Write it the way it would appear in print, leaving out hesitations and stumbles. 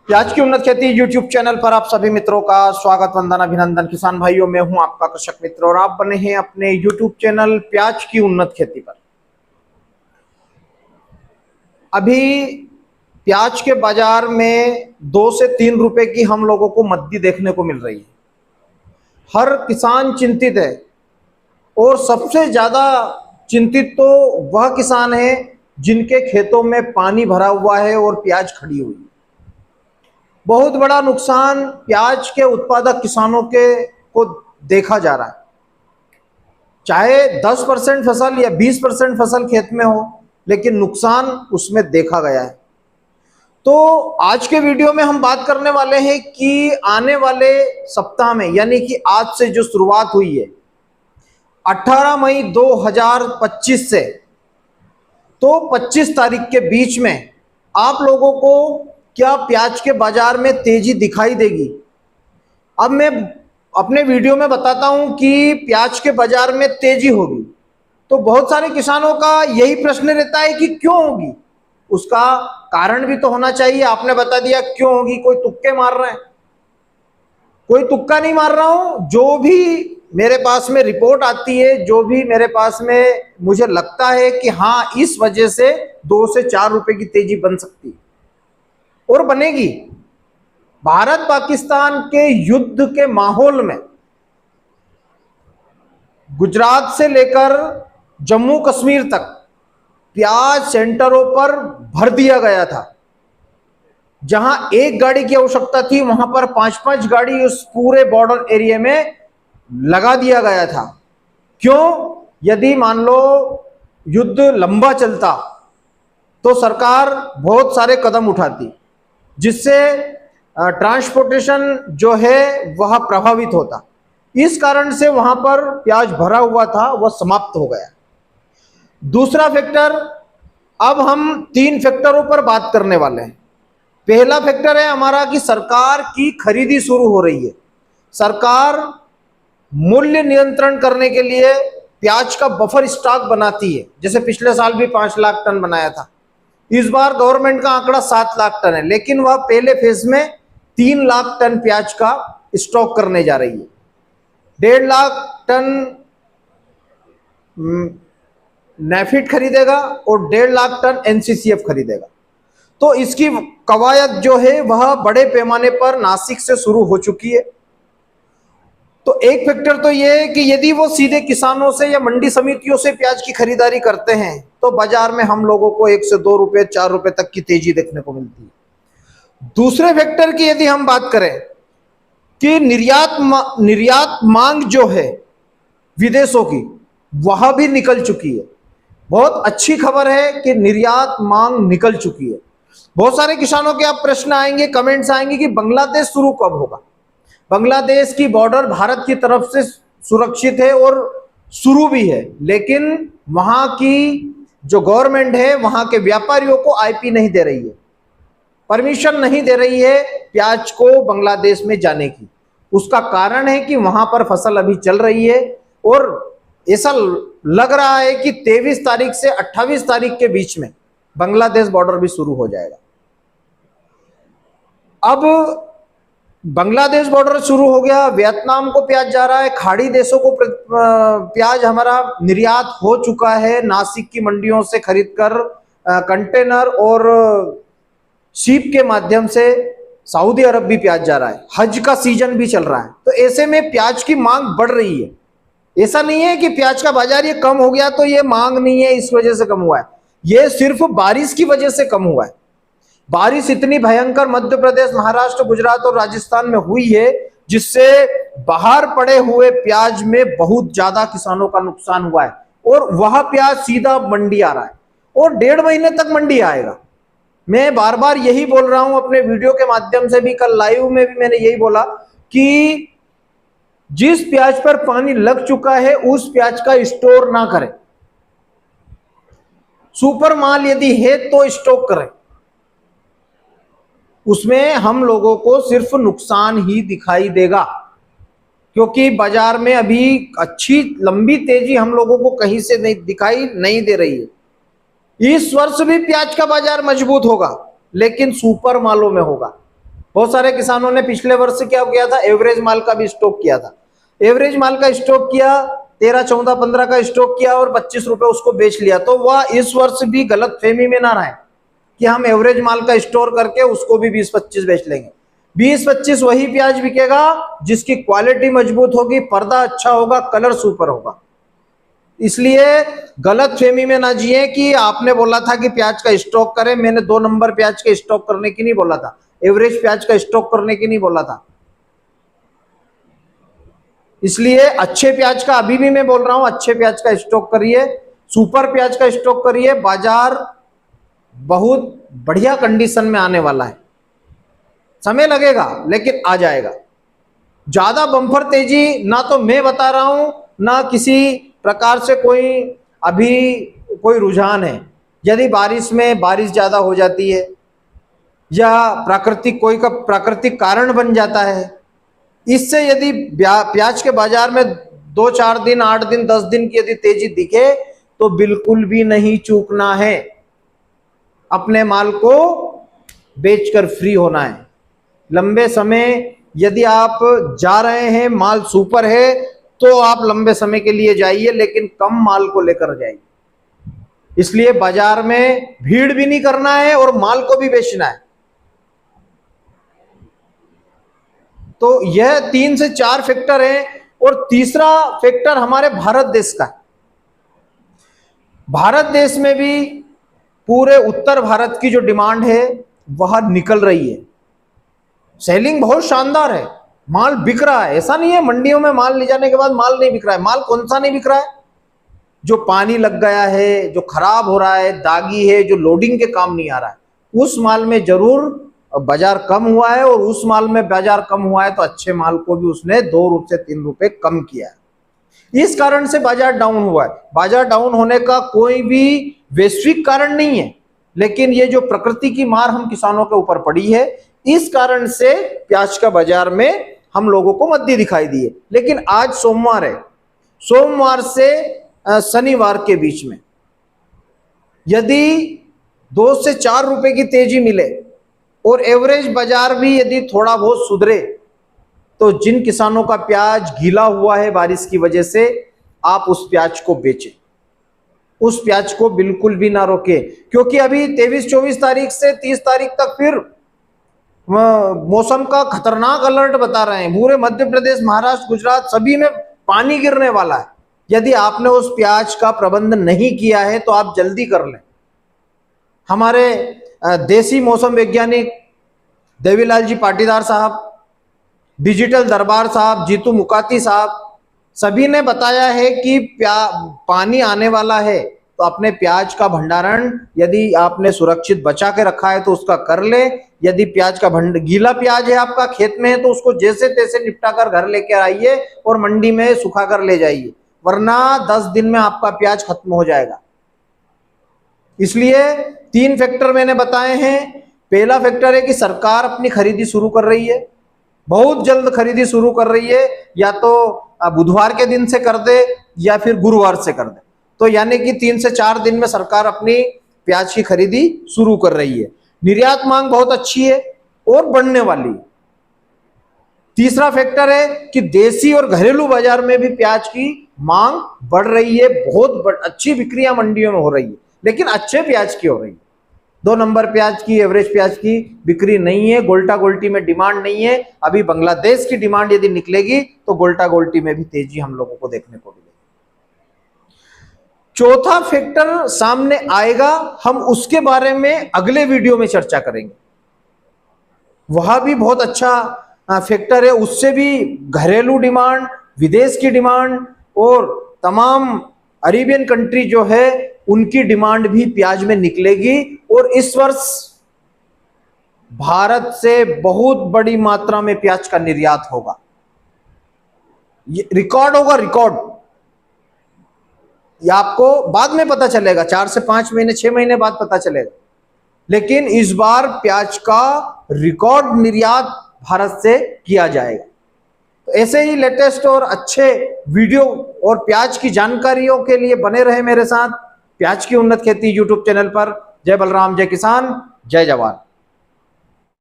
प्याज की उन्नत खेती यूट्यूब चैनल पर आप सभी मित्रों का स्वागत, वंदन, अभिनंदन। किसान भाइयों, मैं हूं आपका कृषक मित्र और आप बने हैं अपने यूट्यूब चैनल प्याज की उन्नत खेती पर। अभी प्याज के बाजार में 2 से 3 रुपए की हम लोगों को मद्दी देखने को मिल रही है। हर किसान चिंतित है और सबसे ज्यादा चिंतित तो वह किसान है जिनके खेतों में पानी भरा हुआ है और प्याज खड़ी हुई है। बहुत बड़ा नुकसान प्याज के उत्पादक किसानों के को देखा जा रहा है। चाहे 10% फसल या 20% फसल खेत में हो, लेकिन नुकसान उसमें देखा गया है। तो आज के वीडियो में हम बात करने वाले हैं कि आने वाले सप्ताह में, यानी कि आज से जो शुरुआत हुई है 18 मई 2025 से, तो 25 तारीख के बीच में आप लोगों को क्या प्याज के बाजार में तेजी दिखाई देगी। अब मैं अपने वीडियो में बताता हूं कि प्याज के बाजार में तेजी होगी, तो बहुत सारे किसानों का यही प्रश्न रहता है कि क्यों होगी। उसका कारण भी तो होना चाहिए। आपने बता दिया क्यों होगी, कोई तुक्के मार रहे हैं। कोई तुक्का नहीं मार रहा हूं, जो भी मेरे पास में रिपोर्ट आती है, जो भी मेरे पास में मुझे लगता है कि हाँ इस वजह से 2 से 4 रुपए की तेजी बन सकती है और बनेगी। भारत पाकिस्तान के युद्ध के माहौल में गुजरात से लेकर जम्मू कश्मीर तक प्याज सेंटरों पर भर दिया गया था। जहां एक गाड़ी की आवश्यकता थी, वहां पर 5-5 गाड़ी उस पूरे बॉर्डर एरिया में लगा दिया गया था। क्यों? यदि मान लो युद्ध लंबा चलता तो सरकार बहुत सारे कदम उठाती, जिससे ट्रांसपोर्टेशन जो है वह प्रभावित होता। इस कारण से वहां पर प्याज भरा हुआ था, वह समाप्त हो गया। दूसरा फैक्टर, अब हम 3 फैक्टरों पर बात करने वाले हैं। पहला फैक्टर है हमारा कि सरकार की खरीदी शुरू हो रही है। सरकार मूल्य नियंत्रण करने के लिए प्याज का बफर स्टॉक बनाती है। जैसे पिछले साल भी 5 लाख टन बनाया था, इस बार गवर्नमेंट का आंकड़ा 7 लाख टन है, लेकिन वह पहले फेज में 3 लाख टन प्याज का स्टॉक करने जा रही है। 1.5 लाख टन नेफिड खरीदेगा और 1.5 लाख टन एनसीसीएफ खरीदेगा। तो इसकी कवायद जो है वह बड़े पैमाने पर नासिक से शुरू हो चुकी है। तो एक फैक्टर तो यह है कि यदि वो सीधे किसानों से या मंडी समितियों से प्याज की खरीदारी करते हैं तो बाजार में हम लोगों को 1 से 2 रुपए 4 रुपए तक की तेजी देखने को मिलती है। दूसरे फैक्टर की यदि हम बात करें कि निर्यात मांग जो है विदेशों की, वह भी निकल चुकी है। बहुत अच्छी खबर है कि निर्यात मांग निकल चुकी है। बहुत सारे किसानों के अब प्रश्न आएंगे, कमेंट्स आएंगे कि बांग्लादेश शुरू कब होगा। बांग्लादेश की बॉर्डर भारत की तरफ से सुरक्षित है और शुरू भी है, लेकिन वहां की जो गवर्नमेंट है वहां के व्यापारियों को आईपी नहीं दे रही है, परमिशन नहीं दे रही है प्याज को बांग्लादेश में जाने की। उसका कारण है कि वहां पर फसल अभी चल रही है और ऐसा लग रहा है कि 23 तारीख से 28 तारीख के बीच में बांग्लादेश बॉर्डर भी शुरू हो जाएगा। अब बांग्लादेश बॉर्डर शुरू हो गया, वियतनाम को प्याज जा रहा है, खाड़ी देशों को प्याज हमारा निर्यात हो चुका है। नासिक की मंडियों से खरीदकर कंटेनर और शिप के माध्यम से सऊदी अरब भी प्याज जा रहा है। हज का सीजन भी चल रहा है, तो ऐसे में प्याज की मांग बढ़ रही है। ऐसा नहीं है कि प्याज का बाजार ये कम हो गया तो ये मांग नहीं है इस वजह से कम हुआ है, ये सिर्फ बारिश की वजह से कम हुआ है। बारिश इतनी भयंकर मध्य प्रदेश, महाराष्ट्र, गुजरात और राजस्थान में हुई है, जिससे बाहर पड़े हुए प्याज में बहुत ज्यादा किसानों का नुकसान हुआ है और वह प्याज सीधा मंडी आ रहा है और 1.5 महीने तक मंडी आएगा। मैं बार बार यही बोल रहा हूं अपने वीडियो के माध्यम से भी, कल लाइव में भी मैंने यही बोला कि जिस प्याज पर पानी लग चुका है उस प्याज का स्टोर ना करें। सुपर माल यदि है तो स्टॉक करें, उसमें हम लोगों को सिर्फ नुकसान ही दिखाई देगा, क्योंकि बाजार में अभी अच्छी लंबी तेजी हम लोगों को कहीं से दिखाई नहीं दे रही है। इस वर्ष भी प्याज का बाजार मजबूत होगा, लेकिन सुपर मालों में होगा। बहुत सारे किसानों ने पिछले वर्ष क्या किया था, एवरेज माल का भी स्टॉक किया था। एवरेज माल का स्टॉक किया, 13, 14, 15 का स्टॉक किया और 25 रुपए उसको बेच लिया। तो वह इस वर्ष भी गलत फहमी में ना रहे कि हम एवरेज माल का स्टोर करके उसको भी 20-25 बेच लेंगे। 20-25 वही प्याज बिकेगा जिसकी क्वालिटी मजबूत होगी, पर्दा अच्छा होगा, कलर सुपर होगा। इसलिए गलत फहमी में ना जिए कि आपने बोला था कि प्याज का स्टॉक करें। मैंने 2 नंबर प्याज का स्टॉक करने की नहीं बोला था, एवरेज प्याज का स्टॉक करने की नहीं बोला था। इसलिए अच्छे प्याज का अभी भी मैं बोल रहा हूं, अच्छे प्याज का स्टॉक करिए, सुपर प्याज का स्टॉक करिए। बाजार बहुत बढ़िया कंडीशन में आने वाला है, समय लगेगा लेकिन आ जाएगा। ज्यादा बम्पर तेजी ना तो मैं बता रहा हूं, ना किसी प्रकार से कोई अभी कोई रुझान है। यदि बारिश में बारिश ज्यादा हो जाती है या प्राकृतिक कोई का प्राकृतिक कारण बन जाता है, इससे यदि प्याज के बाजार में 2-4 दिन, 8 दिन, 10 दिन की यदि तेजी दिखे तो बिल्कुल भी नहीं चूकना है, अपने माल को बेचकर फ्री होना है। लंबे समय यदि आप जा रहे हैं, माल सुपर है, तो आप लंबे समय के लिए जाइए, लेकिन कम माल को लेकर जाइए। इसलिए बाजार में भीड़ भी नहीं करना है और माल को भी बेचना है। तो यह 3 से 4 फैक्टर है। और तीसरा फैक्टर हमारे भारत देश का है। भारत देश में भी पूरे उत्तर भारत की जो डिमांड है वह निकल रही है। सेलिंग बहुत शानदार है, माल बिक रहा है। ऐसा नहीं है मंडियों में माल ले जाने के बाद माल नहीं बिक रहा है। माल कौन सा नहीं बिक रहा है? जो पानी लग गया है, जो खराब हो रहा है, दागी है, जो लोडिंग के काम नहीं आ रहा है, उस माल में जरूर बाजार कम हुआ है। और उस माल में बाजार कम हुआ है तो अच्छे माल को भी उसने 2 से 3 रुपए कम किया है। इस कारण से बाजार डाउन हुआ है। बाजार डाउन होने का कोई भी वैश्विक कारण नहीं है, लेकिन ये जो प्रकृति की मार हम किसानों के ऊपर पड़ी है, इस कारण से प्याज का बाजार में हम लोगों को मंदी दिखाई दी है। लेकिन आज सोमवार है, सोमवार से शनिवार के बीच में यदि 2 से 4 रुपए की तेजी मिले और एवरेज बाजार भी यदि थोड़ा बहुत सुधरे, तो जिन किसानों का प्याज गीला हुआ है बारिश की वजह से, आप उस प्याज को बेचें, उस प्याज को बिल्कुल भी ना रोके। क्योंकि अभी 23-24 तारीख से 30 तारीख तक फिर मौसम का खतरनाक अलर्ट बता रहे हैं। पूरे मध्य प्रदेश, महाराष्ट्र, गुजरात सभी में पानी गिरने वाला है। यदि आपने उस प्याज का प्रबंध नहीं किया है तो आप जल्दी कर लें। हमारे देसी मौसम वैज्ञानिक देवीलाल जी पाटीदार साहब, डिजिटल दरबार साहब, जीतू मुकाती साहब, सभी ने बताया है कि पानी आने वाला है, तो अपने प्याज का भंडारण यदि आपने सुरक्षित बचा के रखा है तो उसका कर ले। यदि प्याज का गीला प्याज है आपका खेत में है तो उसको जैसे तैसे निपटा कर घर लेकर आइए और मंडी में सुखा कर ले जाइए, वरना 10 दिन में आपका प्याज खत्म हो जाएगा। इसलिए 3 फैक्टर मैंने बताए हैं। पहला फैक्टर है कि सरकार अपनी खरीदी शुरू कर रही है, बहुत जल्द खरीदी शुरू कर रही है, या तो बुधवार के दिन से कर दे या फिर गुरुवार से कर दे। तो यानी कि 3 से 4 दिन में सरकार अपनी प्याज की खरीदी शुरू कर रही है। निर्यात मांग बहुत अच्छी है और बढ़ने वाली है। तीसरा फैक्टर है कि देसी और घरेलू बाजार में भी प्याज की मांग बढ़ रही है, बहुत अच्छी बिक्रियां मंडियों में हो रही है, लेकिन अच्छे प्याज की हो रही है। 2 नंबर प्याज की, एवरेज प्याज की बिक्री नहीं है। गोल्टा गोल्टी में डिमांड नहीं है। अभी बांग्लादेश की डिमांड यदि निकलेगी तो गोल्टा गोल्टी में भी तेजी हम लोगों को देखने को मिलेगी। चौथा फैक्टर सामने आएगा, हम उसके बारे में अगले वीडियो में चर्चा करेंगे। वह भी बहुत अच्छा फैक्टर है। उससे भी घरेलू डिमांड, विदेश की डिमांड और तमाम अरेबियन कंट्री जो है उनकी डिमांड भी प्याज में निकलेगी। और इस वर्ष भारत से बहुत बड़ी मात्रा में प्याज का निर्यात होगा। ये रिकॉर्ड होगा, रिकॉर्ड। ये आपको बाद में पता चलेगा, 4 से 5 महीने, 6 महीने बाद पता चलेगा। लेकिन इस बार प्याज का रिकॉर्ड निर्यात भारत से किया जाएगा। तो ऐसे ही लेटेस्ट और अच्छे वीडियो और प्याज की जानकारियों के लिए बने रहे मेरे साथ प्याज की उन्नत खेती यूट्यूब चैनल पर। जय बलराम, जय किसान, जय जवान।